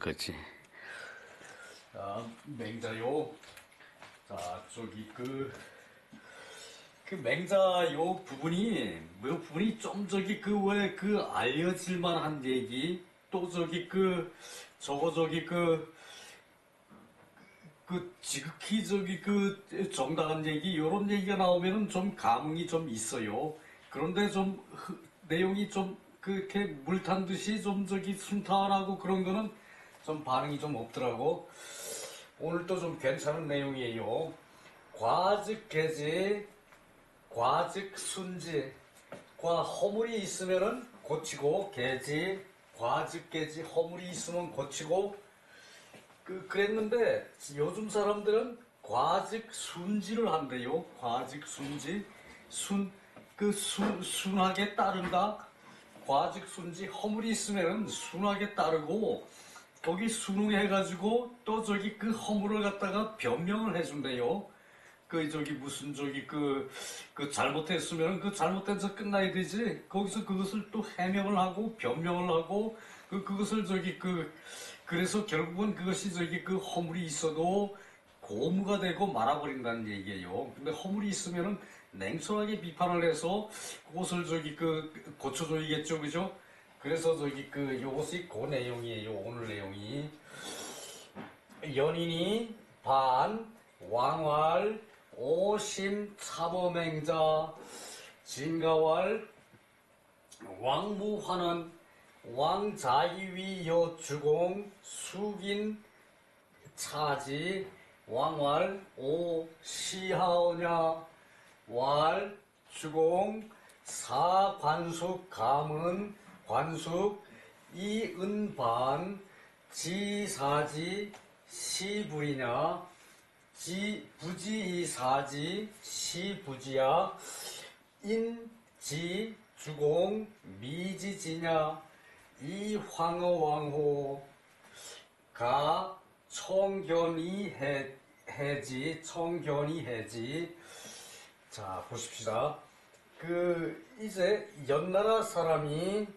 그렇지. 자, 맹자요. 자, 저기 그 맹자요 부분이, 뭐 부분이 좀 저기 왜 알려질 만한 얘기, 또 저기 저기 지극히 저기 정당한 얘기, 요런 얘기가 나오면은 좀 감흥이 좀 있어요. 그런데 좀 내용이 좀 그렇게 물 탄 듯이 좀 저기 순탄하고 그런 거는 좀 반응이 좀 없더라고. 오늘도 좀 괜찮은 내용이에요. 과즉개지, 과즉순지. 과 허물이 있으면은 고치고, 개지, 과즉개지, 허물이 있으면 고치고. 그랬는데 요즘 사람들은 과즉순지를 한대요. 과즉순지. 순하게 따른다. 과즉순지. 허물이 있으면 순하게 따르고, 거기 순응해가지고 또 저기 허물을 갖다가 변명을 해준대요. 저기 무슨 저기 잘못했으면 잘못된 저 끝나야 되지. 거기서 그것을 또 해명을 하고 변명을 하고 그것을 저기 그래서 결국은 그것이 저기 허물이 있어도 고무가 되고 말아버린다는 얘기예요. 근데 허물이 있으면은 냉철하게 비판을 해서 그것을 저기 고쳐줘야겠죠, 그죠? 그래서 저기 요것이 그 내용이에요. 오늘 내용이 연인이 반 왕활 오심 참어맹자 진가왈 왕무환원 왕자이위 여주공 숙인 차지 왕활 오시하오냐 왈 주공 사관숙 감은 관숙 이은반 지사지 시불이냐 부지이사지 시부지야 인지 주공 미지지냐 이황어왕호 가 청견이 해지 청견이 해지. 자, 보십시다. 이제 연나라 사람이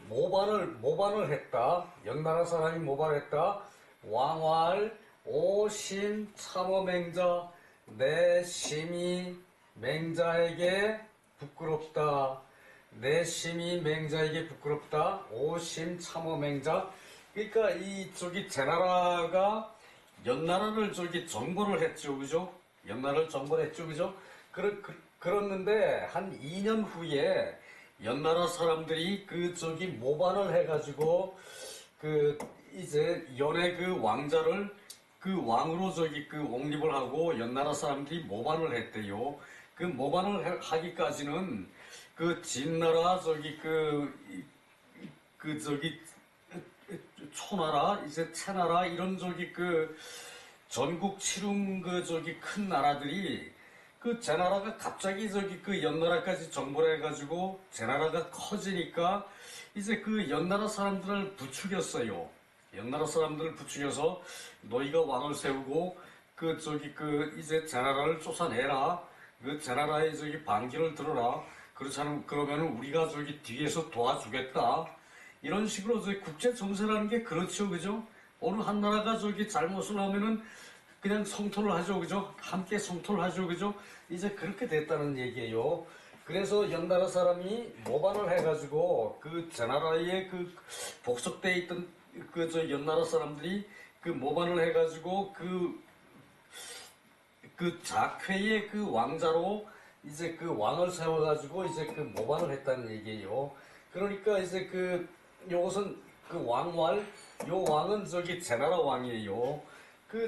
모반을 했다. 연나라 사람이 모반을 했다. 왕활 오심 참어맹자 내 심이 맹자에게 부끄럽다. 내 심이 맹자에게 부끄럽다. 오심 참어맹자. 그러니까 저기 제나라가 연나라를 저기 정벌을 했죠, 그죠? 연나라를 정벌했죠, 그죠? 그랬는데 한 2년 후에 연나라 사람들이 저기 모반을 해가지고 이제 연의 왕자를 왕으로 저기 옹립을 하고 연나라 사람들이 모반을 했대요. 모반을 하기까지는 진나라 저기 저기 초나라 이제 채나라 이런 저기 전국 칠웅 저기 큰 나라들이 제나라가 갑자기 저기 연나라까지 정벌해 가지고 제나라가 커지니까 이제 연나라 사람들을 부추겼어요. 연나라 사람들을 부추겨서 너희가 왕을 세우고 저기 이제 제나라를 쫓아내라. 제나라의 저기 반기를 들어라. 그렇지 않으면 그러면은 우리가 저기 뒤에서 도와주겠다. 이런 식으로 저희 국제 정세라는 게 그렇죠, 그죠? 어느 한 나라가 저기 잘못을 하면은 그냥 성토를 하죠, 그죠? 함께 성토를 하죠, 그죠? 이제 그렇게 됐다는 얘기예요. 그래서 연나라 사람이 모반을 해가지고 제나라에 복속돼 있던 저 연나라 사람들이 모반을 해가지고 작회의 왕자로 이제 왕을 세워가지고 이제 모반을 했다는 얘기예요. 그러니까 이제 요것은 왕왈, 요 왕은 저기 제나라 왕이에요.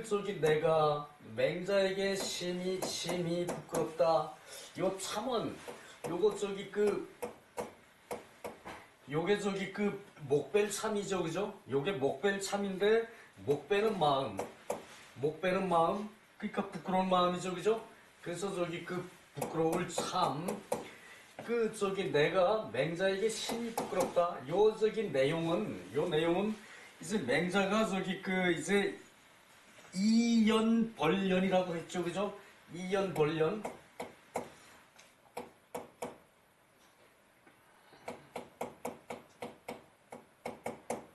저기 내가 맹자에게 심히 부끄럽다. 요 참원, 요거 저기 요게 저기 목벨 참이죠, 그죠? 요게 목벨 참인데 목배는 마음, 그러니까 부끄러운 마음이죠, 그죠? 그래서 저기 부끄러울 참, 저기 내가 맹자에게 심히 부끄럽다. 요 내용은 이제 맹자가 저기 이제 이연벌년이라고 했죠, 그죠? 이연벌년.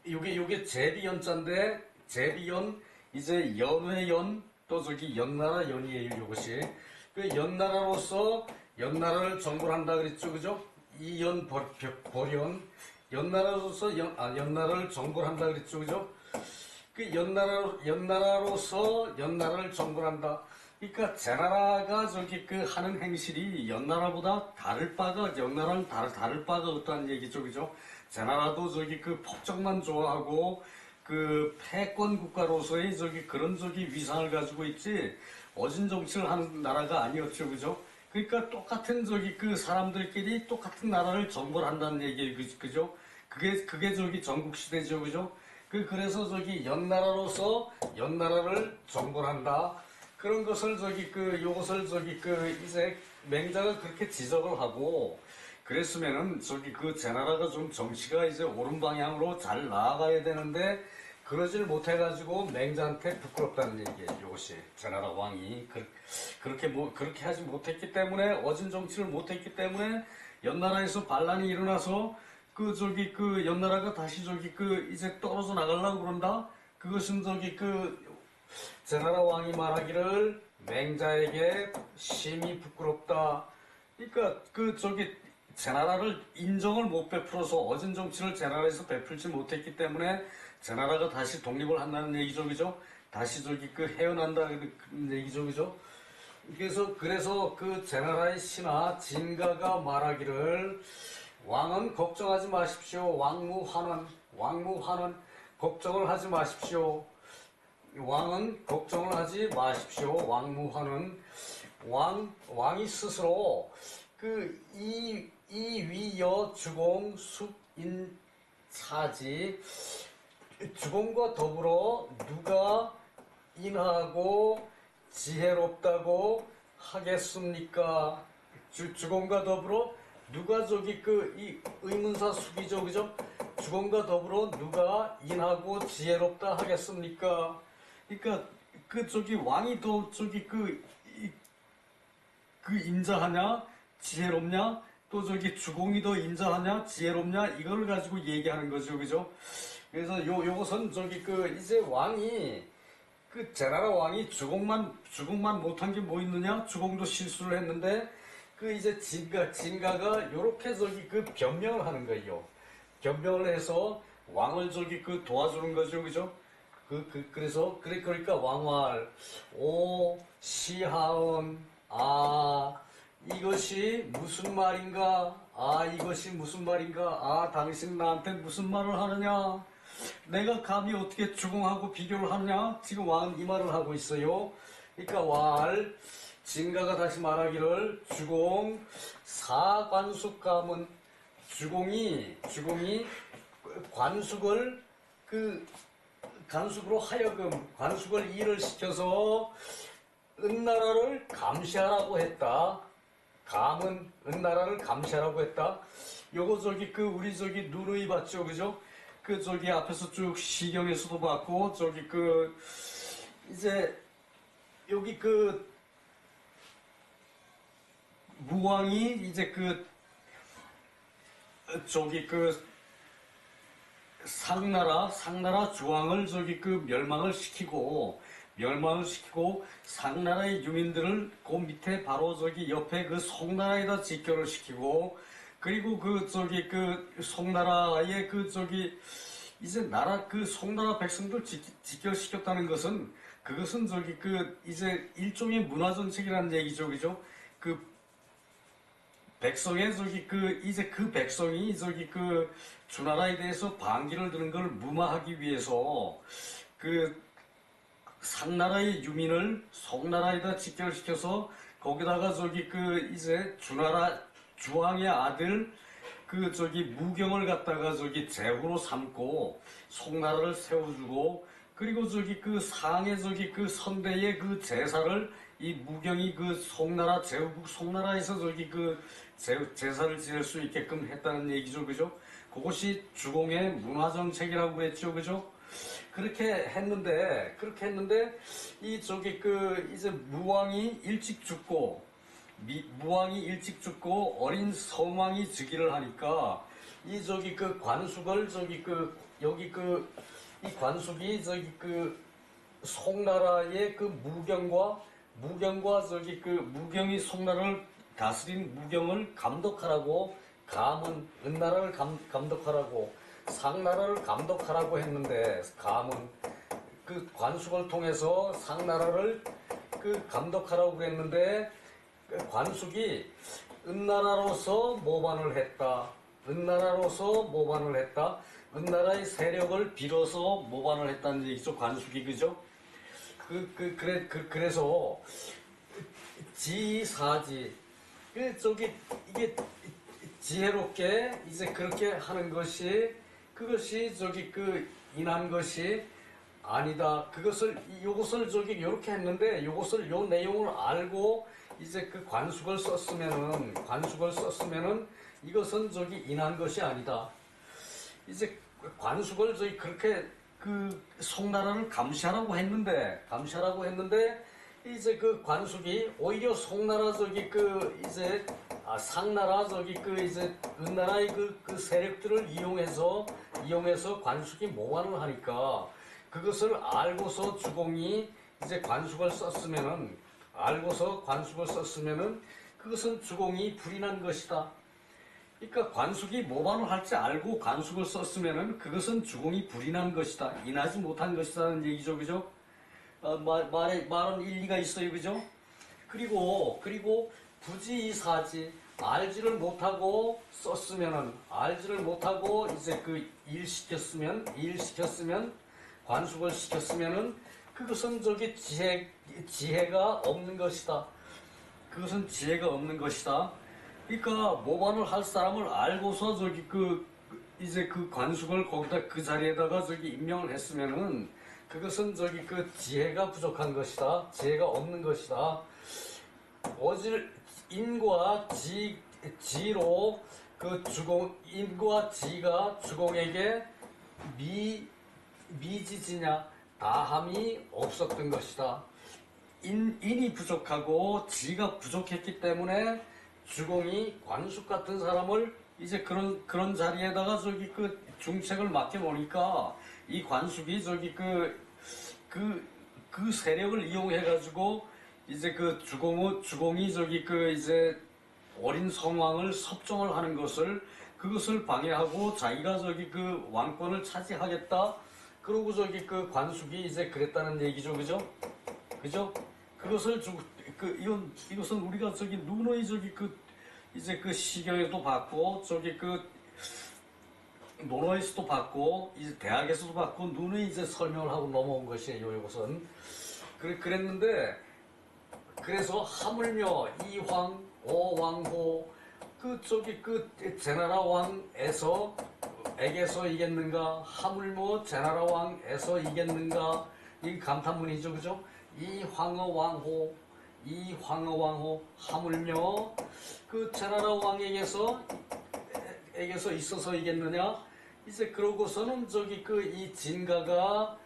요게 제비연자인데, 제비연, 이제 연회연, 또 저기 연나라 연이에요, 요것이. 그 연나라로서 연나라를 정벌한다 그랬죠, 그죠? 이연 벌연, 연나라로서 연나라를 정벌한다 그랬죠, 그죠? 그 연나라로서 연나라를 정벌한다. 그러니까 제나라가 저기 그 하는 행실이 연나라보다 연나라는 다를 바가 없다는 얘기죠, 그죠? 제나라도 저기 그 폭정만 좋아하고 그 패권 국가로서의 저기 그런 저기 위상을 가지고 있지 어진 정치를 하는 나라가 아니었죠, 그죠? 그러니까 똑같은 저기 그 사람들끼리 똑같은 나라를 정벌한다는 얘기예요, 그죠? 그게 저기 전국 시대죠, 그죠? 그래서 저기 연나라로서 연나라를 정벌한다. 그런 것을 요것을 이제 맹자가 그렇게 지적을 하고, 그랬으면은 저기 그 제나라가 좀 정치가 이제 옳은 방향으로 잘 나아가야 되는데, 그러질 못해가지고 맹자한테 부끄럽다는 얘기예요, 요것이. 제나라 왕이. 그렇게 하지 못했기 때문에, 어진 정치를 못했기 때문에, 연나라에서 반란이 일어나서, 연나라가 다시 이제 떨어져 나가려고 그런다? 그것은 제나라 왕이 말하기를 맹자에게 심히 부끄럽다. 그러니까 제나라를 인정을 못 베풀어서 어진 정치를 제나라에서 베풀지 못했기 때문에 제나라가 다시 독립을 한다는 얘기죠, 그죠? 다시 해어난다는 얘기죠, 그죠? 그래서 그 제나라의 신하 진가가 말하기를 왕은 걱정하지 마십시오. 왕무환은 걱정을 하지 마십시오. 왕은 걱정을 하지 마십시오. 왕무환은 왕이 스스로 이 위여 주공 숙인차지 주공과 더불어 누가 인하고 지혜롭다고 하겠습니까? 주공과 더불어 누가 이 의문사 숙이죠, 그죠? 주공과 더불어 누가 인하고 지혜롭다 하겠습니까? 그러니까 왕이 더 인자하냐, 지혜롭냐, 또 주공이 더 인자하냐, 지혜롭냐, 이걸 가지고 얘기하는 거죠, 그죠? 그래서 요것은 이제 왕이 제나라 왕이 주공만 못한 게 뭐 있느냐? 주공도 실수를 했는데 이제 진가가 요렇게 변명을 하는 거예요. 변명을 해서 왕을 도와주는 거죠, 그죠? 그러니까 왕왈 오 시하은 이것이 무슨 말인가? 이것이 무슨 말인가? 당신 나한테 무슨 말을 하느냐? 내가 감히 어떻게 주공하고 비교를 하느냐? 지금 왕은 이 말을 하고 있어요. 그러니까 진가가 다시 말하기를 주공 사관숙 가문 주공이 관숙을 간숙으로 하여금 관숙을 일을 시켜서 은나라를 감시하라고 했다. 감은 은나라를 감시하라고 했다. 요거 우리 누누이 봤죠, 그죠? 앞에서 쭉 시경에서도 봤고 이제 여기 무왕이 이제 상나라 주왕을 멸망을 시키고 상나라의 유민들을 그 밑에 바로 옆에 송나라에다 직결을 시키고, 그리고 송나라의 이제 송나라 백성들 직결시켰다는 것은 그것은 이제 일종의 문화정책이라는 얘기죠, 그죠? 백성의 이제 백성이 주나라에 대해서 반기를 드는 걸 무마하기 위해서 상나라의 유민을 송나라에다 직결시켜서 거기다가 이제 주왕의 아들 무경을 갖다가 제후로 삼고 송나라를 세워주고, 그리고 상의 선대의 제사를 이 무경이 제후국 송나라에서 제사를 지낼 수 있게끔 했다는 얘기죠, 그죠? 그것이 주공의 문화정책이라고 했죠, 그죠? 그렇게 했는데 이제 무왕이 일찍 죽고 어린 서왕이 즉위를 하니까 이 저기 그 관숙을 저기 그 여기 그 이 관숙이 저기 그 송나라의 그 무경과 저기 그 무경이 송나라를 다스린 무경을 감독하라고, 감은 은나라를 감독하라고, 상나라를 감독하라고 했는데, 감은 그 관숙을 통해서 상나라를 그 감독하라고 했는데, 그 관숙이 은나라로서 모반을 했다. 은나라로서 모반을 했다. 은나라의 세력을 빌어서 모반을 했다는 얘기죠. 관숙이, 그죠? 그래서 지사지, 이게 지혜롭게 이제 그렇게 하는 것이, 그것이 저기 그 인한 것이 아니다. 요것을 저기 요렇게 했는데, 요것을 요 내용을 알고 이제 그 관숙을 썼으면은 이것은 저기 인한 것이 아니다. 이제 관숙을 저희 그렇게 그 송나라를 감시하라고 했는데 이제 그 관숙이 오히려 송나라 저기 그 이제 상나라 저기 그 이제 은나라의 그 세력들을 이용해서 관숙이 모반을 하니까, 그것을 알고서 주공이 이제 관숙을 썼으면은 그것은 주공이 불인한 것이다. 그러니까 관숙이 모반을 할 줄 알고 관숙을 썼으면은 그것은 주공이 불인한 것이다. 인하지 못한 것이라는 얘기죠, 그죠? 말은 일리가 있어요, 그죠? 그리고 부지이사지, 알지를 못하고 이제 그 일 시켰으면 관숙을 시켰으면은 그것은 저기 지혜가 없는 것이다. 그것은 지혜가 없는 것이다. 그러니까 모반을 할 사람을 알고서 저기 이제 그 관숙을 거기다 그 자리에다가 저기 임명을 했으면은 그것은 저기 그 지혜가 부족한 것이다. 지혜가 없는 것이다. 어질 인과 지로 그 인과 지가 주공에게 미지지냐, 다함이 없었던 것이다. 인이 부족하고 지가 부족했기 때문에 주공이 관숙 같은 사람을 이제 그런 자리에다가 저기 그 중책을 맡겨 놓으니까, 이 관숙이 저기 그 세력을 이용해 가지고 이제 그 주공이 저기 그 이제 어린 성왕을 섭정을 하는 그것을 방해하고 자기가 저기 그 왕권을 차지하겠다. 그러고 저기 그 관숙이 이제 그랬다는 얘기죠, 그죠? 그죠? 그것을 이것은 우리가 저기 누누이 저기 이제 그 시경에도 봤고, 저기 그 논어에서도 봤고, 이제 대학에서도 봤고, 누누이 이제 설명을 하고 넘어온 것이에요, 이것은. 그랬는데, 그래서 하물며 이황, 오왕호, 제나라 왕에서 이겼는가, 하물며 제나라 왕에서 이겼는가, 이 감탄문이죠, 그죠? 이 황어 왕호, 하물며 그 제나라 왕에게서 있어서 이겼느냐? 이제 그러고서는 저기 이 진가가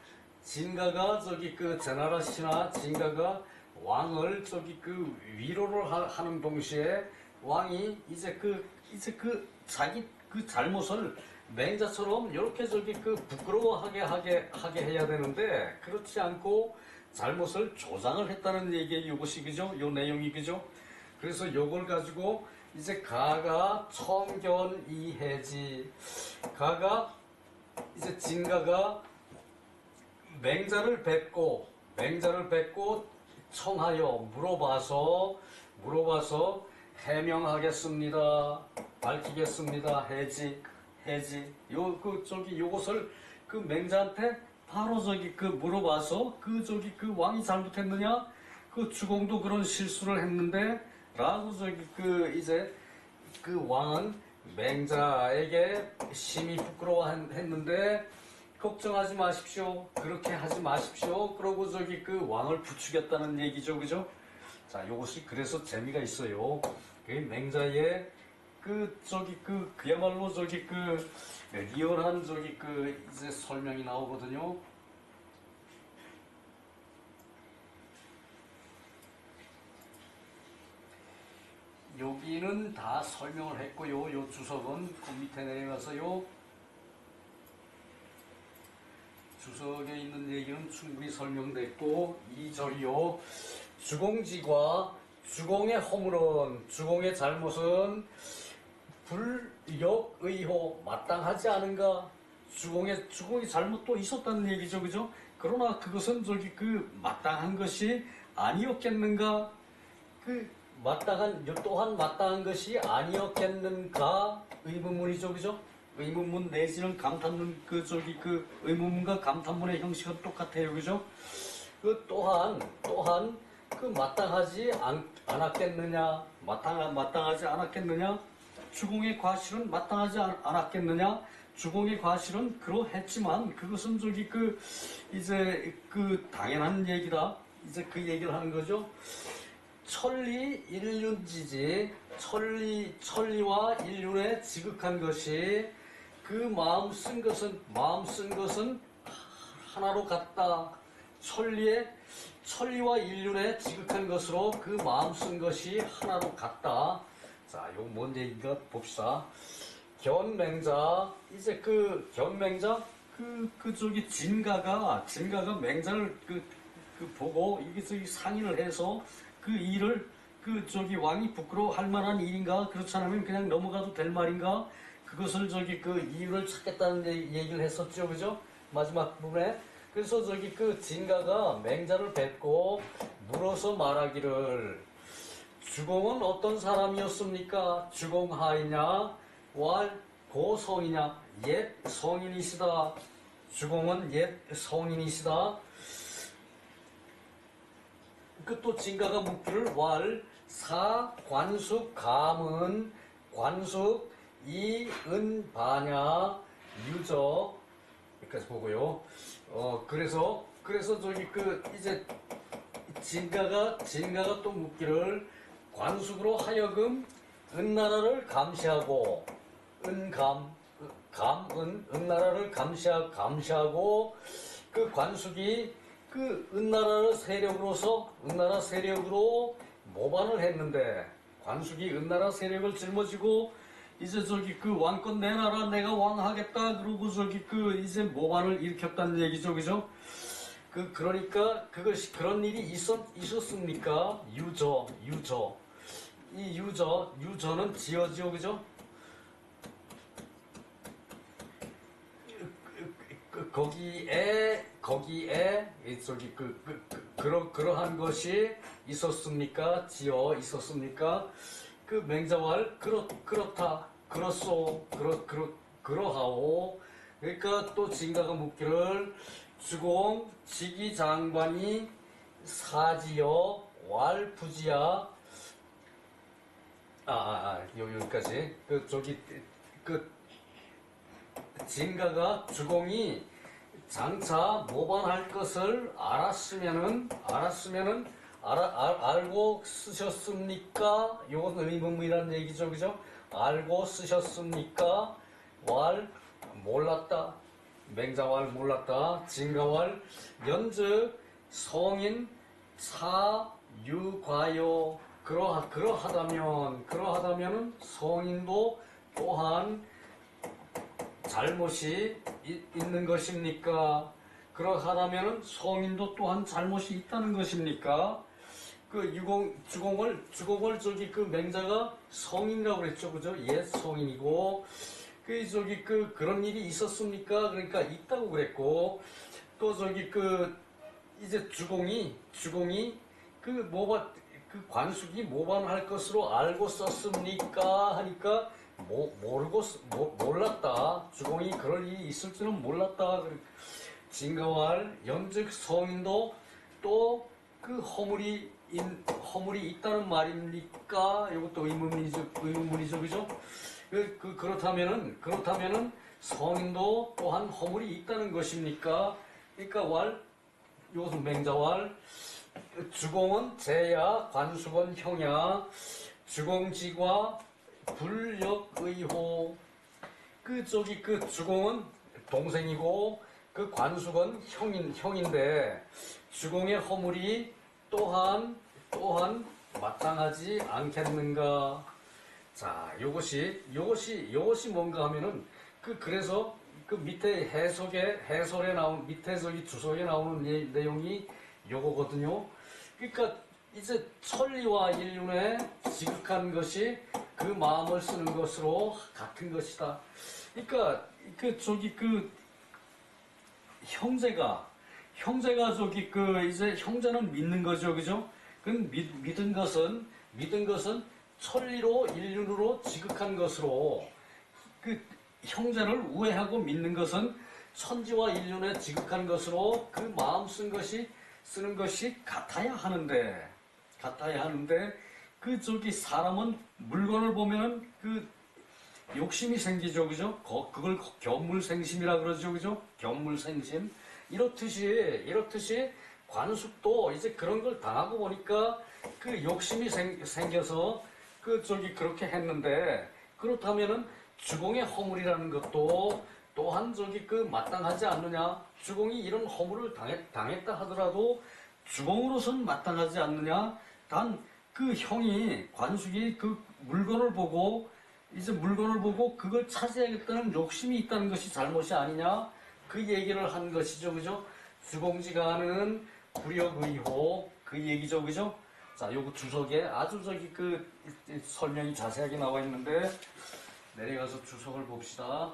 저기 제나라 신하 진가가 왕을 저기 위로를 하는 동시에 왕이 이제 자기 잘못을 맹자처럼 이렇게 저기 부끄러워하게 하게 해야 되는데, 그렇지 않고 잘못을 조장을 했다는 얘기의 이것이, 그죠? 요 내용이, 그죠? 그래서 요걸 가지고 이제 가가 청견 이해지, 이제 진가가 맹자를 뵙고 청하여 물어봐서 해명하겠습니다, 밝히겠습니다, 해지. 요것을 그 맹자한테 바로 저기 물어봐서 왕이 잘못했느냐? 그 주공도 그런 실수를 했는데 라고 저기 이제 왕은 맹자에게 심히 부끄러워했는데, 걱정하지 마십시오, 그렇게 하지 마십시오, 그러고 저기 왕을 부추겼다는 얘기죠, 그죠? 자, 요것이 그래서 재미가 있어요. 맹자의 그야말로 저기 리얼한 저기 이제 설명이 나오거든요. 여기는 다 설명을 했고요. 요 주석은 그 밑에 내려가서요. 주석에 있는 얘기는 충분히 설명됐고 2절이요. 주공지과 주공의 허물은 주공의 잘못은 불역의호 마땅하지 않은가? 주공의 잘못도 있었다는 얘기죠, 그죠? 그러나 그것은 마땅한 것이 아니었겠는가? 또한 마땅한 것이 아니었겠는가? 의문문이죠, 그죠? 의문문 내지는 감탄문, 의문문과 감탄문의 형식은 똑같아요, 그죠? 또한, 마땅하지 않았겠느냐? 마땅하지 않았겠느냐? 주공의 과실은 마땅하지 않았겠느냐? 주공의 과실은 그러했지만, 그것은 당연한 얘기다. 이제 그 얘기를 하는 거죠. 천리 일륜지지, 천리와 일륜에 지극한 것이 그 마음 쓴 것은 하나로 같다. 천리와 인륜에 지극한 것으로 그 마음 쓴 것이 하나로 같다. 자, 이거 뭔 얘기인가 봅시다. 견맹자, 이제 견맹자, 진가가 맹자를 보고, 이게 상의를 해서 그 일을, 왕이 부끄러워할 만한 일인가? 그렇지 않으면 그냥 넘어가도 될 말인가? 그것을 이유를 찾겠다는 얘기를 했었죠. 그죠? 마지막 부분에. 그래서 진가가 맹자를 뵙고 물어서 말하기를, 주공은 어떤 사람이었습니까? 주공하이냐? 왈 고성이냐? 옛 성인이시다. 주공은 옛 성인이시다. 또 진가가 묻기를, 왈 사 관숙 감은 관숙 이은바냐 유저, 여기까지 보고요. 그래서 이제 진가가 또 묻기를, 관숙으로 하여금 은나라를 감시하고, 은나라를 감시하고, 그 관숙이 은나라 세력으로 모반을 했는데, 관숙이 은나라 세력을 짊어지고 이제 왕권 내놔라, 내가 왕하겠다 그러고 이제 모반을 일으켰다는 얘기죠, 그죠? 그러니까 그런 일이 있었습니까? 유저. 이 유저는 지어지요, 그죠? 거기에 그러한 것이 있었습니까? 지어 있었습니까? 맹자왈 그렇다, 그렇소, 그러하오. 그러니까 또 진가가 묻기를, 주공 지기장관이 사지여 왈 부지야. 여기까지. 진가가 주공이 장차 모반할 것을 알고 쓰셨습니까? 이건 의문문이라는 얘기죠, 그죠? 알고 쓰셨습니까? 왈 몰랐다. 맹자왈 몰랐다. 진가왈 연즉 성인 사유과요. 그러하다면은 성인도 또한 잘못이 있는 것입니까? 그러하다면 성인도 또한 잘못이 있다는 것입니까? 주공을 맹자가 성인이라고 그랬죠, 그죠? 옛 성인이고, 그런 일이 있었습니까? 그러니까 있다고 그랬고, 또 이제 주공이 관숙이 모반할 것으로 알고 썼습니까? 하니까 몰랐다. 주공이 그럴 일이 있을 줄은 몰랐다. 진가왈 연즉 성인도 또 허물이 있다는 말입니까? 이것도 의문문이죠, 그죠? 그렇다면은 성인도 또한 허물이 있다는 것입니까? 그러니까 이것은 맹자왈, 주공은 제야, 관숙은 형야, 주공지과 불역의호. 주공은 동생이고 관숙은 형인데, 주공의 허물이 또한 마땅하지 않겠는가? 자, 요것이 뭔가 하면은, 그래서 그 밑에 해설에 나온, 밑에 저기 주석에 나오는 내용이 요거거든요. 그러니까 이제 천리와 인륜에 지극한 것이 그 마음을 쓰는 것으로 같은 것이다. 그러니까 형제가 이제 형제는 믿는 거죠, 그죠? 그 믿은 것은 천리로 인륜으로 지극한 것으로, 그 형제를 우애하고 믿는 것은 천지와 인륜에 지극한 것으로 그 마음 쓰는 것이 같아야 하는데 사람은 물건을 보면은 욕심이 생기죠, 그죠? 그걸 견물생심이라 그러죠, 그죠? 견물생심. 이렇듯이 관숙도 이제 그런 걸 당하고 보니까 욕심이 생겨서 그렇게 했는데, 그렇다면은 주공의 허물이라는 것도 또한 마땅하지 않느냐? 주공이 이런 허물을 당했다 하더라도 주공으로선 마땅하지 않느냐? 단 형이 관숙이 물건을 보고 그걸 차지하겠다는 욕심이 있다는 것이 잘못이 아니냐? 그 얘기를 한 것이죠, 그죠? 주공지가 하는 굴욕의호, 그 얘기죠, 그죠? 자, 요거 주석에 아주 설명이 자세하게 나와 있는데, 내려가서 주석을 봅시다.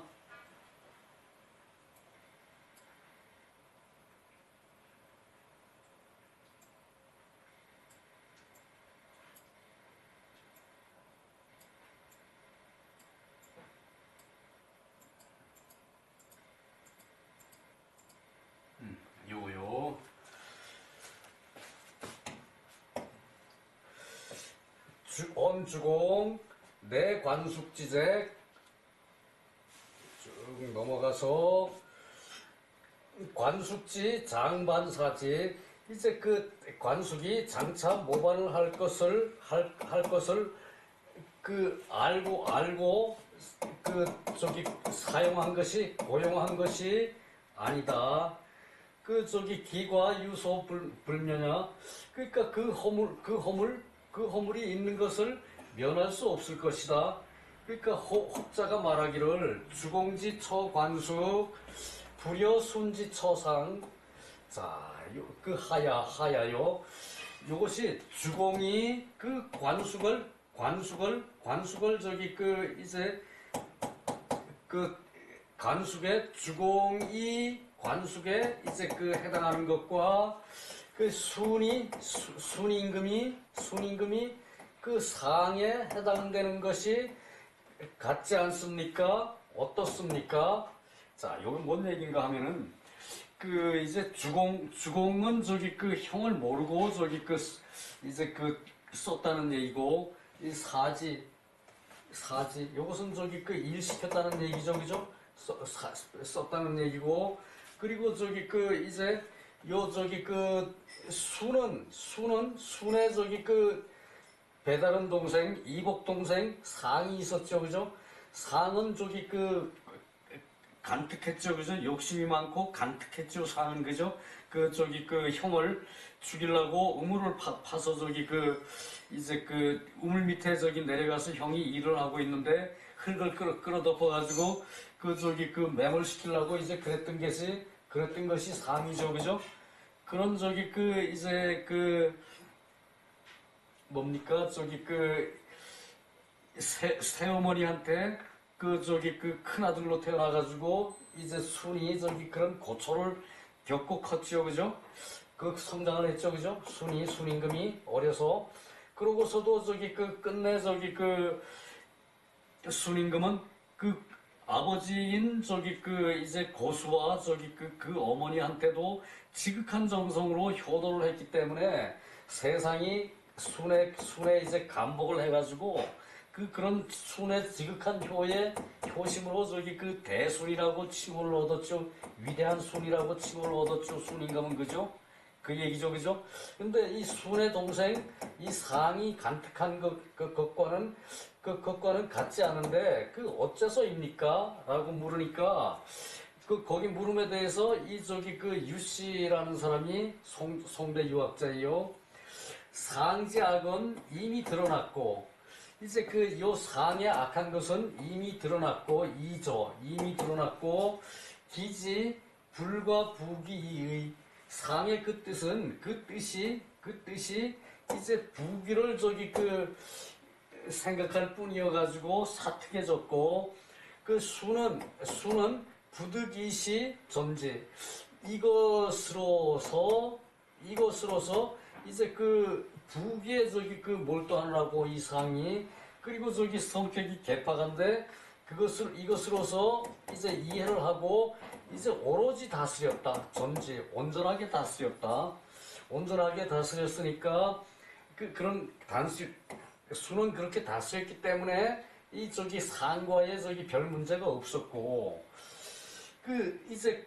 요거요. 엄주공 내관숙지제 쭉 넘어가서 관숙지 장반사지, 이제 관숙이 장차 모반을 할 것을 알고 사용한 것이 고용한 것이 아니다. 기과 유소 불면야. 그러니까 그 허물이 있는 것을 면할 수 없을 것이다. 그러니까 혹자가 말하기를 주공지 처관숙 불여 순지 처상. 자, 하야요. 요것이 주공이 관숙을 이제 관숙의 주공이 관숙에 이제 해당하는 것과 순임금이 상에 해당되는 것이 같지 않습니까? 어떻습니까? 자, 여기 뭔 얘기인가 하면은 이제 주공은 형을 모르고 이제 썼다는 얘기고, 이 사지 요것은 일시켰다는 얘기죠, 그죠? 썼다는 얘기고, 그리고 이제 순의 배다른 동생, 이복 동생 상이 있었죠, 그죠? 상은 간특했죠, 그죠? 욕심이 많고 간특했죠, 상은, 그죠? 형을 죽이려고 우물을 파서 이제 우물 밑에 내려가서 형이 일을 하고 있는데 흙을 끌어덮어가지고 매몰시키려고 이제 그랬던 것이 상이죠, 그죠? 그런 이제 뭡니까? 새어머니한테 큰아들로 태어나가지고 이제 순이 그런 고초를 겪고 컸죠, 그죠? 성장을 했죠, 그죠? 순임금이 어려서. 그러고서도 끝내 순임금은 아버지인 이제 고수와 어머니한테도 지극한 정성으로 효도를 했기 때문에 세상이 순의 이제 감복을 해가지고 그런 순의 지극한 효심으로 대순이라고 칭호를 얻었죠. 위대한 순이라고 칭호를 얻었죠. 순임금은, 그죠? 그 얘기죠, 그죠? 근데 이 순의 동생, 이 상이 간특한 것과는 같지 않은데, 어째서입니까? 라고 물으니까, 거기 물음에 대해서 유씨라는 사람이 송대 유학자이요. 상지악은 이미 드러났고, 이제 그 요 상의 악한 것은 이미 드러났고 이조 이미 드러났고 기지 불과 부기의 상의 그 뜻은 그 뜻이 이제 부기를 저기 그 생각할 뿐이어 가지고 사특해졌고 그 수는 부득이시 존재 이것으로서 이제 그 부기에 저기 그 몰두하느라고 이 상이 그리고 저기 성격이 개파간데 이것으로서 이제 이해를 하고 이제 오로지 다스렸다. 존재 온전하게 다스렸다. 온전하게 다스렸으니까 그런 수는 그렇게 다스렸기 때문에 이 저기 상과의 저기 별 문제가 없었고 그 이제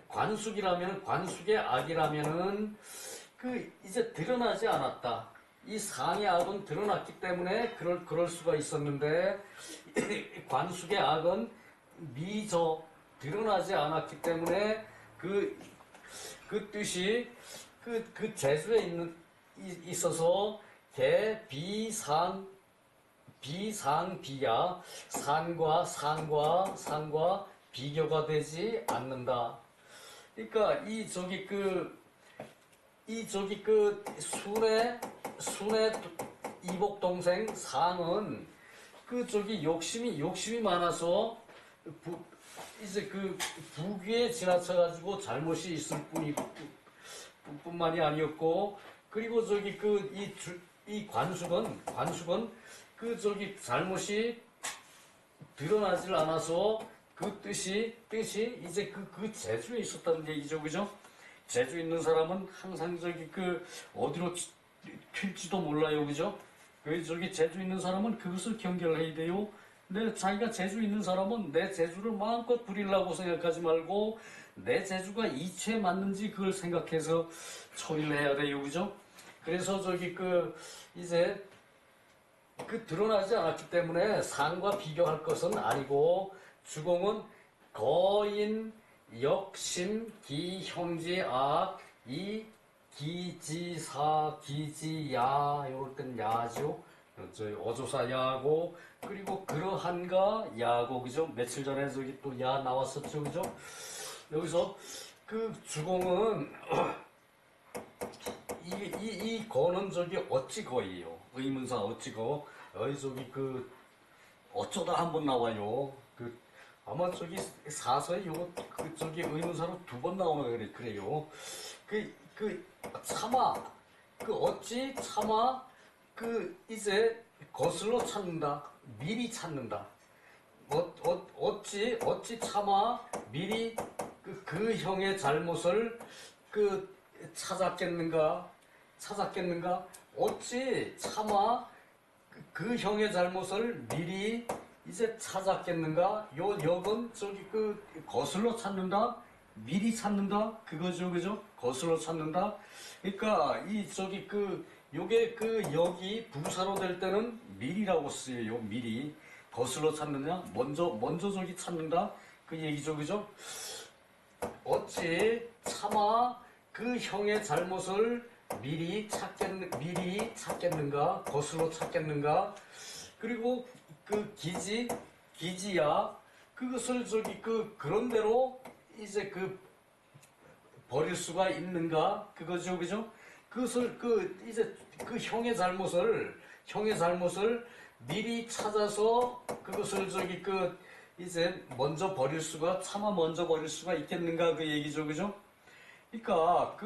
관숙의 악이라면은 그 이제 드러나지 않았다. 이 상의 악은 드러났기 때문에 그럴 수가 있었는데 관숙의 악은 미저 드러나지 않았기 때문에 그 뜻이 그 재주에 있어서 비야 상과 비교가 되지 않는다. 그러니까 이 저기 그 순의 이복 동생 상은 그 저기 욕심이 많아서 이제 그 부귀에 지나쳐가지고 잘못이 있을 뿐만이 아니었고 그리고 저기 이 관숙은 그 저기 잘못이 드러나질 않아서 그 뜻이 이제 그 재주에 있었다는 얘기죠, 그죠? 재주 있는 사람은 항상 저기 그 어디로 튈지도 몰라요, 그죠? 그 저기 재주 있는 사람은 그것을 경계해야 돼요. 근데 자기가 재주 있는 사람은 내 재주를 마음껏 부리려고 생각하지 말고 내 재주가 이치에 맞는지 그걸 생각해서 처리를 해야 돼요, 그죠? 그래서 저기 이제 드러나지 않았기 때문에 상과 비교할 것은 아니고 주공은 거인 역심 기형지 이 기지사 기지야 요럴 땐 야죠. 저희 어조사 야고 그리고 그러한가 야고 그죠? 며칠 전에 저기 또 야 나왔었죠, 그죠? 여기서 그 주공은 이 거는 저기 어찌거예요. 의문사 어찌거. 저기 어쩌다 한번 나와요. 아마 저기 사서에 요거 저기 의문사로 2번 나오는 그래요. 차마 어찌 차마 이제 거슬러 찾는다. 미리 찾는다. 어찌 차마 미리 그 형의 잘못을 찾았겠는가? 어찌 차마 그 형의 잘못을 미리 이제 찾았겠는가? 요 역은 저기 거슬러 찾는다? 미리 찾는다? 그거죠, 그죠? 거슬러 찾는다? 그러니까 요게 역이 부사로 될 때는 미리라고 쓰여요, 미리. 거슬러 찾느냐? 먼저 저기 찾는다? 그 얘기죠, 그죠? 어찌 차마 그 형의 잘못을 미리 찾겠는가? 거슬러 찾겠는가? 그리고 기지야, 그것을 저기 그런대로 이제 버릴 수가 있는가? 그거죠, 그죠? 그것을 이제 형의 잘못을 미리 찾아서 그것을 저기 이제 차마 먼저 버릴 수가 있겠는가? 그 얘기죠, 그죠? 그러니까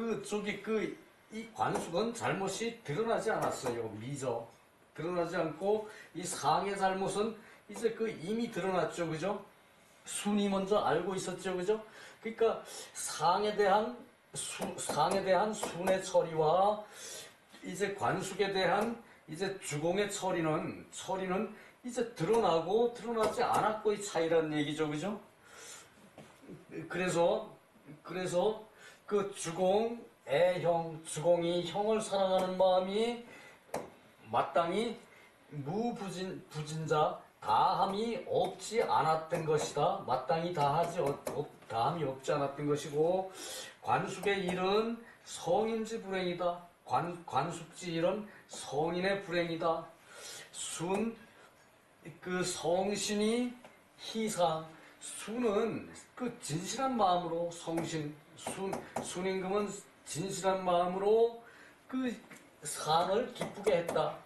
이 관숙은 잘못이 드러나지 않았어요. 미저. 드러나지 않고 이 상의 잘못은 이제 이미 드러났죠, 그죠? 순이 먼저 알고 있었죠, 그죠? 그러니까 상에 대한 순의 처리와 이제 관숙에 대한 이제 주공의 처리는 이제 드러나고 드러나지 않았고의 차이라는 얘기죠, 그죠? 그래서 주공이 형을 사랑하는 마음이 마땅히 부진자 다함이 없지 않았던 것이다. 마땅히 다함이 없지 않았던 것이고 관숙의 일은 성인지 불행이다. 관숙지 일은 성인의 불행이다. 그 성신이 희상, 수는 그 진실한 마음으로 성신, 순임금은 진실한 마음으로 그 상을 기쁘게 했다.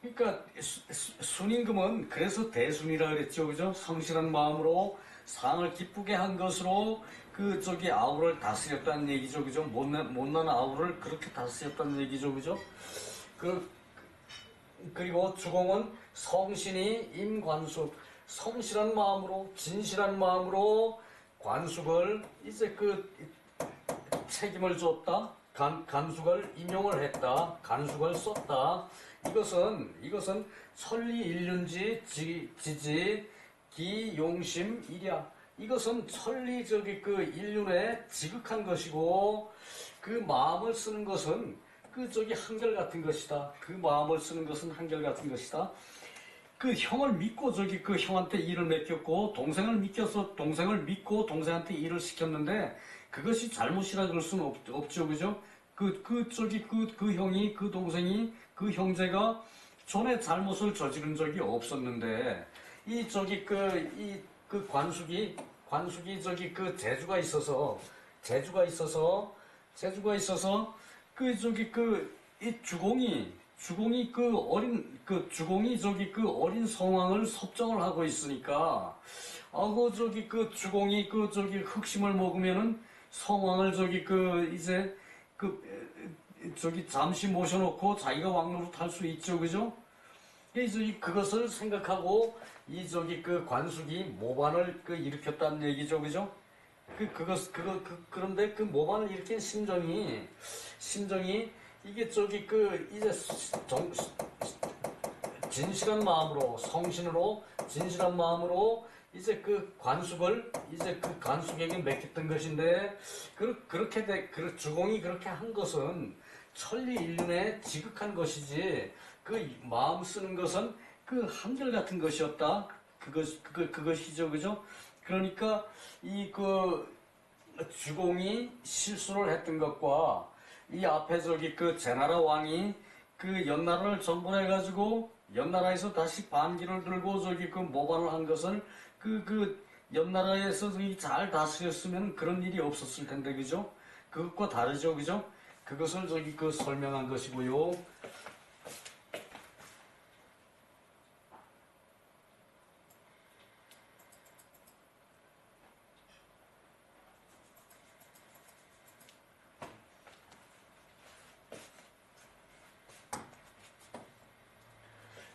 그러니까 순임금은 그래서 대순이라 그랬죠, 그죠? 성실한 마음으로 상을 기쁘게 한 것으로 그 저기 아우를 다스렸다는 얘기죠, 그죠? 못난 아우를 그렇게 다스렸다는 얘기죠, 그죠? 그리고 주공은 성신이 임관숙, 성실한 마음으로 진실한 마음으로 관숙을 이제 그 책임을 줬다. 간숙을 임용을 했다. 간숙을 썼다. 이것은 천리일륜지 지지 기용심 일야. 이것은 천리적인 그 인륜에 지극한 것이고 그 마음을 쓰는 것은 그 저기 한결같은 것이다. 그 마음을 쓰는 것은 한결같은 것이다. 그 형을 믿고 저기 그 형한테 일을 맡겼고 동생을 믿고 동생한테 일을 시켰는데 그것이 잘못이라 그럴 수는 없죠, 그죠? 그 형이 그 동생이 그 형제가 전에 잘못을 저지른 적이 없었는데 이 저기 그 관숙이 저기 그 재주가 있어서 그 저기 이 주공이 주공이 저기 그 어린 성왕을 섭정을 하고 있으니까 아고 저기 그 주공이 그 저기 흑심을 먹으면은 성왕을 저기 그 이제 그 저기 잠시 모셔놓고 자기가 왕노릇 할 수 있죠, 그죠? 그것을 생각하고 이 저기 그 관숙이 모반을 그 일으켰다는 얘기죠, 그죠? 그런데 그 모반을 일으킨 심정이 이게 저기 그 이제 진실한 마음으로 성신으로 진실한 마음으로 이제 그 관숙을 이제 그 간숙에게 맡겼던 것인데 주공이 그렇게 한 것은 천리일륜에 지극한 것이지 그 마음 쓰는 것은 그 한결같은 것이었다. 그것이죠, 그죠? 그러니까 이 그 주공이 실수를 했던 것과 이 앞에 저기 그 제나라 왕이 그 연나라를 정벌해가지고 연나라에서 다시 반기를 들고 저기 그 모반을 한 것을 연나라에서 잘 다스렸으면 그런 일이 없었을 텐데, 그죠? 그것과 다르죠, 그죠? 그것을 저기 그 설명한 것이고요.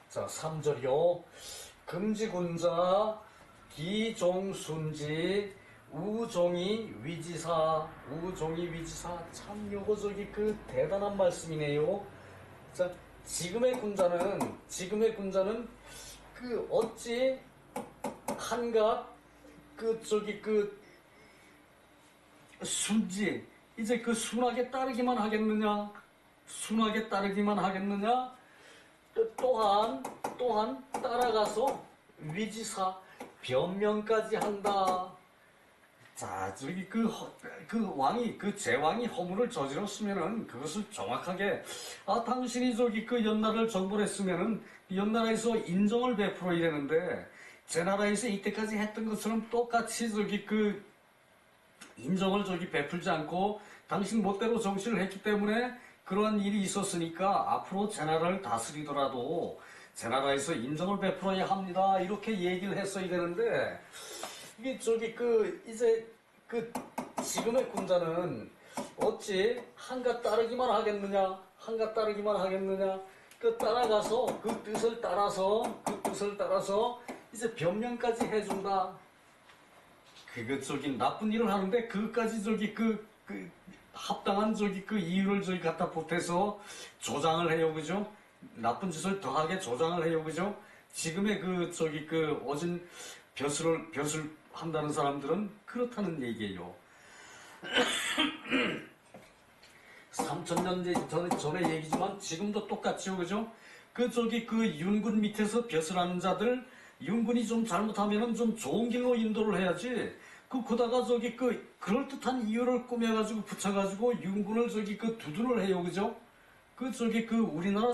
자, 3절이요. 금지군자 기종순지 우종이 위지사 참 요거 저기 그 대단한 말씀이네요. 자, 지금의 군자는 그 어찌 한갓 그 저기 그 순지 이제 그 순하게 따르기만 하겠느냐? 또한 따라가서 위지사 변명까지 한다. 자, 저기 그 제왕이 허물을 저질렀으면은 그것을 정확하게 당신이 저기 그 연나라를 정벌했으면은 연나라에서 인정을 베풀어 이랬는데 제 나라에서 이때까지 했던 것처럼 똑같이 저기 그 인정을 저기 베풀지 않고 당신 멋대로 정치를 했기 때문에 그러한 일이 있었으니까 앞으로 제 나라를 다스리더라도 제 나라에서 인정을 베풀어야 합니다. 이렇게 얘기를 했어야 되는데 이게 저기 이제 지금의 군자는 어찌 한갓 따르기만 하겠느냐? 따라가서 그 뜻을 따라서 이제 변명까지 해준다. 저기 나쁜 일을 하는데 그것까지 저기 합당한 저기 이유를 저기 갖다 보태서 조장을 해요, 그죠? 나쁜 짓을 더하게 조장을 해요, 그죠? 지금의 저기 어진 벼슬을 한다는 사람들은 그렇다는 얘기예요. 3000년 전의 얘기지만 지금도 똑같죠, 그죠? 저기 윤군 밑에서 벼슬하는 자들, 윤군이 좀 잘못하면은 좀 좋은 길로 인도를 해야지. 그러다가 저기 그럴듯한 이유를 꾸며가지고 붙여가지고 윤군을 저기 두둔을 해요, 그죠? 우리나라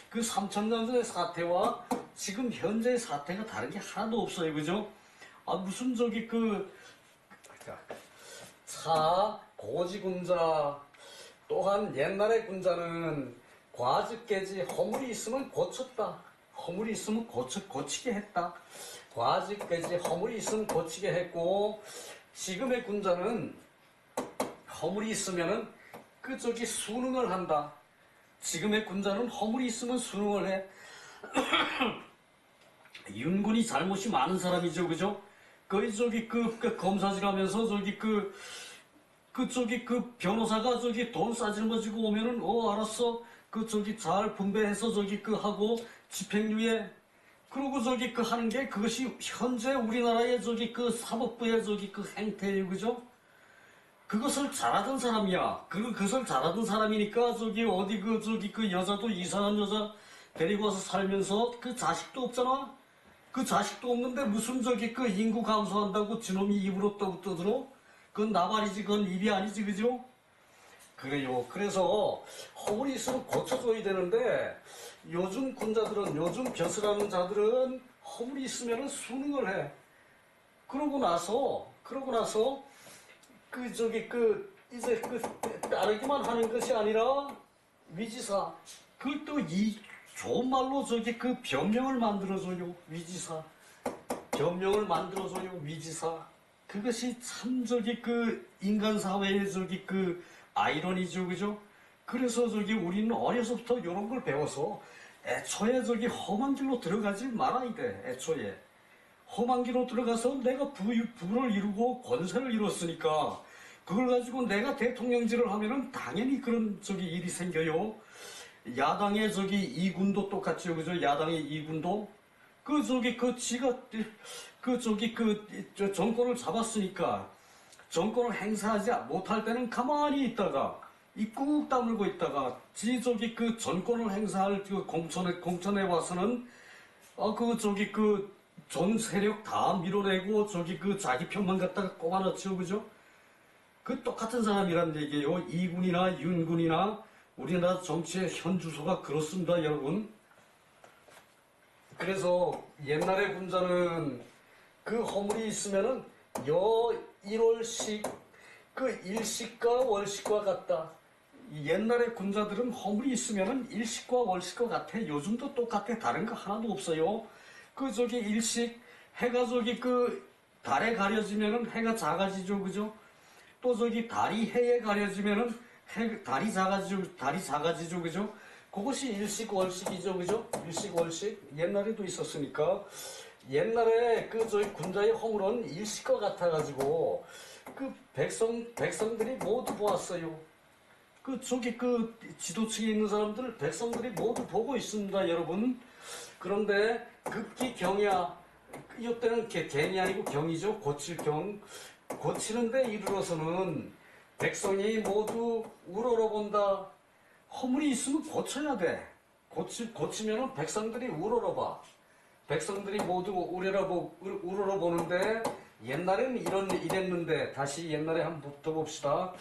그 3,000년 전의 사태와 지금 현재의 사태가 다른 게 하나도 없어요. 그죠? 아, 무슨 고지군자, 또한 옛날의 군자는 과즙깨지 허물이 있으면 고쳤다. 허물이 있으면 고치게 했다. 과즙깨지 허물이 있으면 고치게 했고, 지금의 군자는 허물이 있으면은 수능을 한다. 지금의 군자는 허물이 있으면 수능을 해. 윤군이 잘못이 많은 사람이죠, 그죠? 거의 검사질 하면서 변호사가 돈 싸질머지고 오면은, 알았어. 잘 분배해서 하고, 집행유예. 그러고 하는 게 그것이 현재 우리나라의 사법부의 행태예요, 그죠? 그것을 잘하던 사람이야. 그것을 잘하던 사람이니까 여자도 이상한 여자 데리고 와서 살면서 자식도 없잖아? 자식도 없는데 무슨 인구 감소한다고 저놈이 입으로 떠들어? 그건 나발이지, 그건 입이 아니지, 그죠? 그래요. 그래서 허물이 있으면 고쳐줘야 되는데 요즘 군자들은, 요즘 벼슬하는 자들은 허물이 있으면 수능을 해. 그러고 나서 이제 따르기만 하는 것이 아니라 위지사. 그걸 또 좋은 말로 변명을 만들어줘요. 위지사. 변명을 만들어줘요. 위지사. 그것이 참 인간 사회의 아이러니죠. 그죠? 그래서 우리는 어려서부터 이런 걸 배워서 애초에 험한 길로 들어가지 말아야 돼. 애초에. 험한 길로 들어가서 내가 부를 이루고 권세를 이뤘으니까 그걸 가지고 내가 대통령질을 하면은 당연히 그런 일이 생겨요. 야당의 이군도 똑같죠, 그죠? 야당의 이군도 지가 정권을 잡았으니까 정권을 행사하지 못할 때는 가만히 있다가 입꾹 다물고 있다가 정권을 행사할 공천에 와서는 전 세력 다 밀어내고 자기 편만 갖다가 꼽아넣죠, 그죠? 똑같은 사람이란 얘기예요. 이군이나 윤군이나 우리나라 정치의 현 주소가 그렇습니다, 여러분. 그래서 옛날의 군자는 허물이 있으면은 1월씩 일식과 월식과 같다. 옛날의 군자들은 허물이 있으면은 일식과 월식과 같아. 요즘도 똑같아. 다른 거 하나도 없어요. 일식, 해가 달에 가려지면은 해가 작아지죠, 그죠? 또 달이 해에 가려지면은 달이 작아지죠, 그죠? 그것이 일식, 월식이죠, 그죠? 일식, 월식. 옛날에도 있었으니까. 옛날에 군자의 허물은 일식과 같아가지고, 백성들이 모두 보았어요. 지도층에 있는 사람들, 백성들이 모두 보고 있습니다, 여러분. 그런데 급기 경야, 이때는 갱이 아니고 경이죠. 고칠 경. 고치는데 이르러서는 백성이 모두 우러러본다. 허물이 있으면 고쳐야 돼. 고치면은 백성들이 우러러봐. 백성들이 모두 우러러보는데 옛날에는 이랬는데 다시 옛날에 한번 붙어봅시다.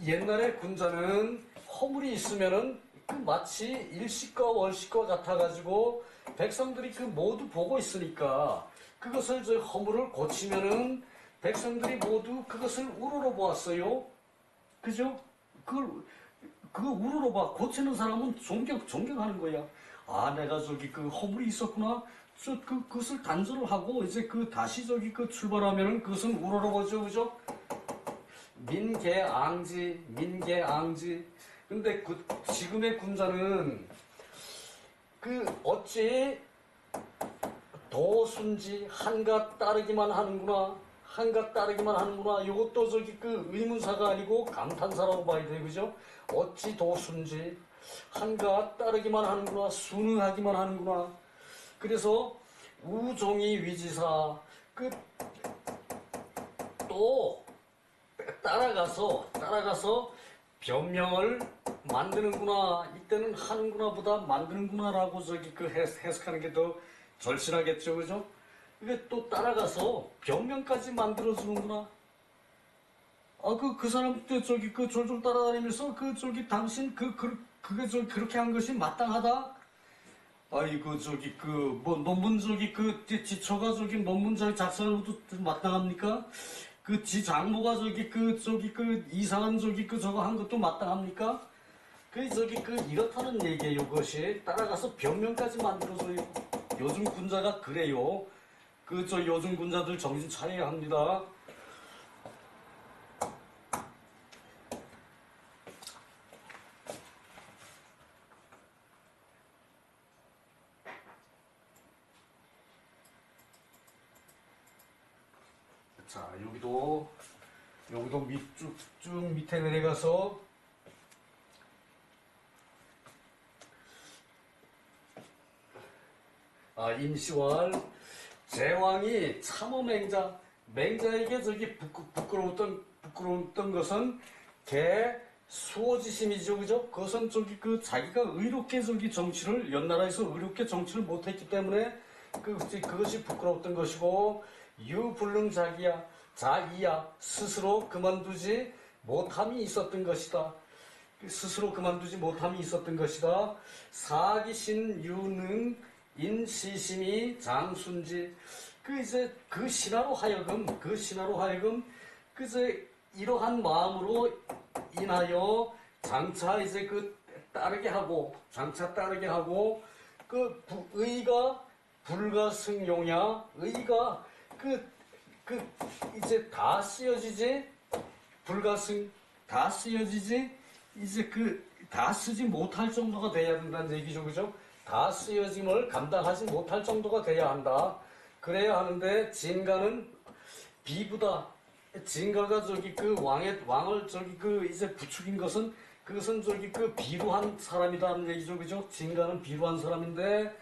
옛날에 군자는 허물이 있으면은 마치 일식과 월식과 같아가지고 백성들이 모두 보고 있으니까 그것을 허물을 고치면은 백성들이 모두 그것을 우러러 보았어요. 그죠? 그걸 우러러 봐. 고치는 사람은 존경하는 거야. 아, 내가 허물이 있었구나. 그것을 단절을 하고 이제 다시 출발하면은 그것은 우러러 보죠. 그죠? 민계앙지. 근데 지금의 군자는 어찌 도순지 한갓 따르기만 하는구나. 이것도 의문사가 아니고 감탄사라고 봐야 돼요, 그죠? 어찌 도순지 한갓 따르기만 하는구나. 순응하기만 하는구나. 그래서 우종이 위지사 또 따라가서 변명을 만드는구나. 이때는 하는구나 보다 만드는구나라고 해석하는 게 더 절실하겠죠, 그죠? 이게 또 따라가서 변명까지 만들어주는구나. 그 사람, 그 졸졸 따라다니면서, 당신, 그게 그렇게 한 것이 마땅하다? 아이고, 뭐, 논문, 지처가 논문 작성한 것도 마땅합니까? 지 장모가 이상한 저거 한 것도 마땅합니까? 이렇다는 얘기예요, 그것이. 따라가서 병명까지 만들어줘요. 요즘 군자가 그래요. 요즘 군자들 정신 차려야 합니다. 자, 여기도 쭉 밑에 내려가서 임시왈 제왕이 참어 맹자에게 부끄러웠던 것은 개 수호지심이죠, 그죠? 그것은 자기가 의롭게 정치를 연나라에서 의롭게 정치를 못했기 때문에 그것이 부끄러웠던 것이고, 자이야 스스로 그만두지 못함이 있었던 것이다. 스스로 그만두지 못함이 있었던 것이다. 사기신 유능 인시심이 장순지. 그 신하로 하여금 이러한 마음으로 인하여 장차 따르게 하고 의가 불가승용야. 의가 이제 다 쓰여지지. 불가승 다 쓰여지지. 다 쓰지 못할 정도가 돼야 된다는 얘기죠, 그죠? 다 쓰여짐을 감당하지 못할 정도가 돼야 한다. 그래야 하는데, 진가는 비부다. 진가가 왕을 부추긴 것은, 그것은 비루한 사람이다는 얘기죠, 그죠? 진가는 비루한 사람인데,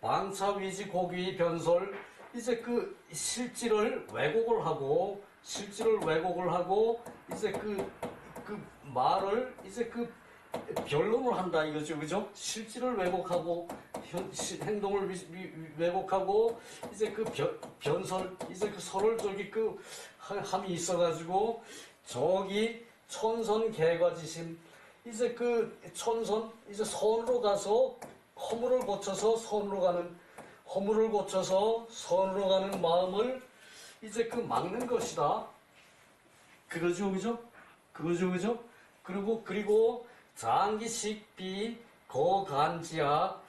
방차위지 고귀 변설, 실질을 왜곡을 하고, 말을 변론을 한다 이거죠, 그죠? 실질을 왜곡하고 행동을 왜곡하고 변설 설을 함이 있어가지고 천선 개과지심. 선으로 가서 허물을 고쳐서 선으로 가는 마음을 막는 것이다. 그거죠, 그죠? 그리고 장기식비 거간지야.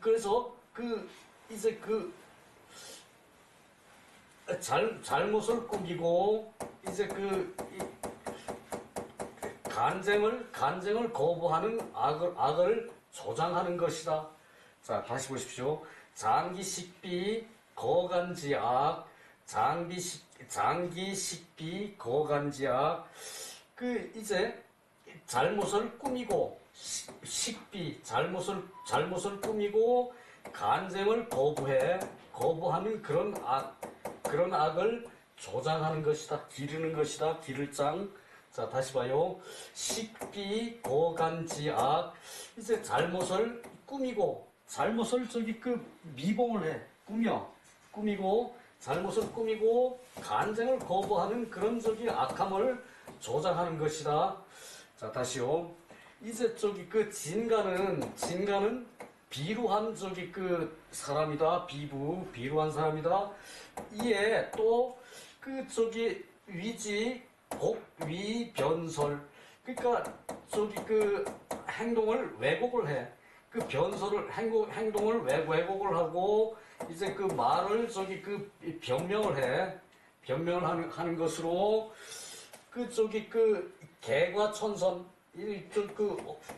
그래서 잘못을 꾸미고 간쟁을 거부하는 악을 조장하는 것이다. 자, 다시 보십시오. 장기식비 거간지악. 장기식비 거간지악. 잘못을 꾸미고 잘못을 꾸미고 간쟁을 거부하는 그런 악을 조장하는 것이다. 기르는 것이다. 기를장. 자, 다시 봐요. 식비 거간지악. 잘못을 꾸미고 미봉을 해. 꾸미고 잘못을 꾸미고 간쟁을 거부하는 그런 악함을 조장하는 것이다. 자, 다시요. 진가는 비루한 사람이다. 비루한 사람이다. 이에 또 위지 복위 변설. 그러니까 행동을 왜곡을 해. 행동을 왜곡을 하고 말을 변명을 해. 변명을 하는 것으로 개과천선.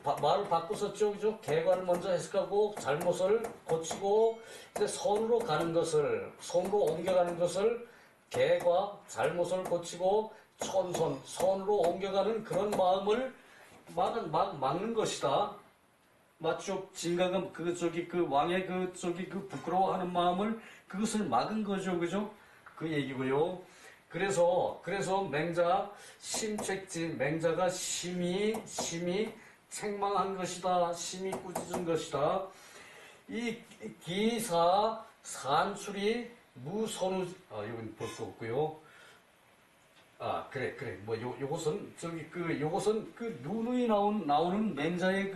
말을 바꾸었죠, 그죠? 개과를 먼저 해석하고 잘못을 고치고 선으로 옮겨가는 것을 개과, 잘못을 고치고 선으로 옮겨가는 그런 마음을 막는 것이다. 맞죠? 진가가 왕의 부끄러워하는 마음을 그것을 막은 거죠, 그죠? 그 얘기고요. 그래서 맹자가 심히 책망한 것이다. 심히 꾸짖은 것이다. 이 기사 산출이 무선우. 이건 볼 수 없고요. 아, 그래, 그래. 뭐, 요것은, 요것은 누누이 나오는 맹자의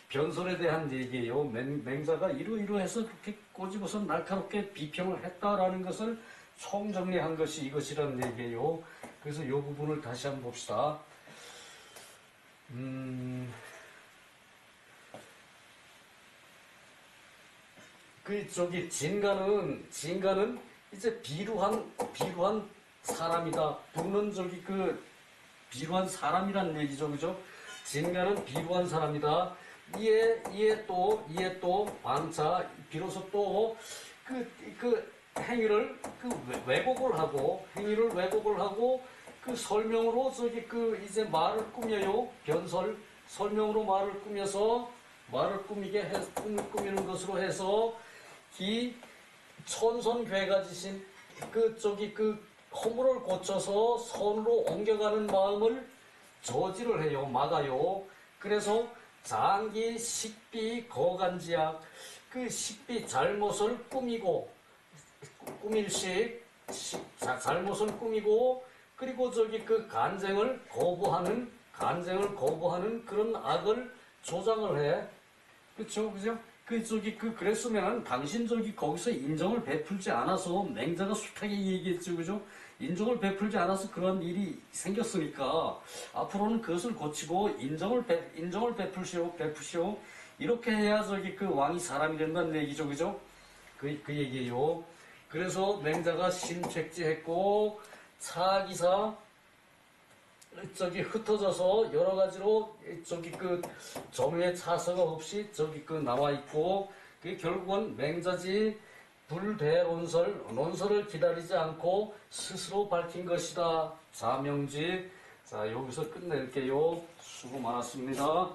변설에 대한 얘기예요. 맹자가 이러이러해서 그렇게 꼬집어서 날카롭게 비평을 했다라는 것을 총정리한 것이 이것이라는 얘기예요. 그래서 요 부분을 다시 한번 봅시다. 진가는 이제 비루한 사람이다. 부는 비루한 사람이란 얘기죠. 그죠? 진가는 비루한 사람이다. 이에 또 반차, 비로소 또, 행위를, 행위를 왜곡을 하고, 설명으로 이제 말을 꾸며요. 설명으로 말을 꾸미는 것으로 해서, 이 천선괴가지신 허물을 고쳐서 선으로 옮겨가는 마음을 저지를 해요. 막아요. 그래서 장기 식비 거간지약, 식비 잘못을 꾸밀식 잘못을 꾸미고, 그리고 간쟁을 거부하는 그런 악을 조장을 해. 그쵸, 그죠? 그랬으면은 당신 거기서 인정을 베풀지 않아서, 맹자가 숱하게 얘기했죠, 그죠? 인정을 베풀지 않아서 그런 일이 생겼으니까 앞으로는 그것을 고치고 인정을 베푸시오. 이렇게 해야 왕이 사람이 된다는 얘기죠, 그죠? 그 얘기예요. 그래서 맹자가 심책지했고 차기사 흩어져서 여러 가지로 점유의 차서가 없이 나와 있고, 결국은 맹자지 논설을 기다리지 않고 스스로 밝힌 것이다. 자명지. 자, 여기서 끝낼게요. 수고 많았습니다.